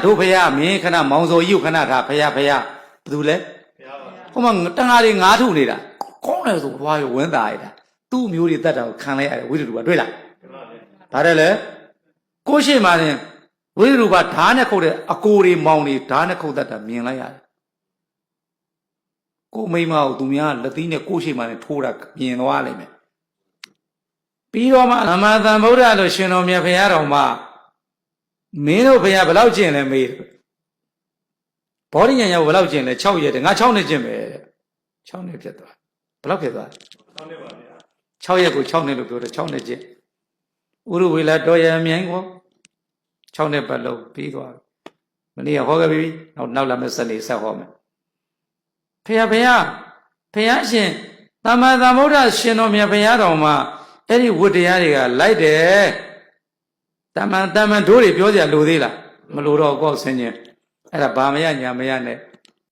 တို့ဖယားမင်းခဏမောင်စော်ကြီးကိုခဏထားဖယားဘသူလဲဟိုမှာတန်ဃာတွေငါးထုနေတာကောင်းတယ်ဆိုဘွားရဝင်းသားရတာသူ့မျိုးတွေတတ်တာကိုခံလိုက်ရတယ်ဝိတုကတွေ့လားဒါတယ်လေကိုရှိမှရင်ဝိတုကဓာတ်နဲ့ခုတ်တဲ့အကိုတွေမောင်တွေဓာတ်နဲ့ခုတ်တတ်တာမြင်လိုက်ရတယ်ကိုမိမကိုသူများလက်သီးနဲ့ကိုရှိမှရင်ထိုးတာမြင်သွားလိမ့်မယ်ပြီးတော့မှအမှန်တန်ဗုဒ္ဓလို့ရှင်တော်မြတ်ဘုရားတော်မှာမင်းတို့ဘုရားဘယ်လောက်ကျင့်လဲမေးဘောဓိဉာဏ်ရောက်ဘယ်လောက်ကျင့်လဲ6ရက်တည်းငါ6နှစ်ကျင့်မယ်တဲ့6နှစ်ဖြစ်သွားဘယ်လောက်ဖြစ်သွား6နှစ်ပါဗျာ6ရက်ကို6နှစ်လို့ပြောတယ်6နှစ်ကျင့်ဥရဝေလာတော်ရအမြိုင်ကို6နှစ်ပတ်လုံးပြီးသွားမနေ့ကဟောခဲ့ပြီနောက်လာမယ့်ဆက်ဟောမယ်ဘုရားရှင်သမ္မာသမ္ဗုဒ္ဓရှင်တော်မြတ်ဘုရားတော်မှာအဲ့ဒီဝတ္တရားတွေကလိုက်တယ်တမန်တို့တွေပြောကြလိုသေးလားမလိုတော့ကောဆင်းခြင်းအဲ့ဒါဘာမရညာမရနဲ့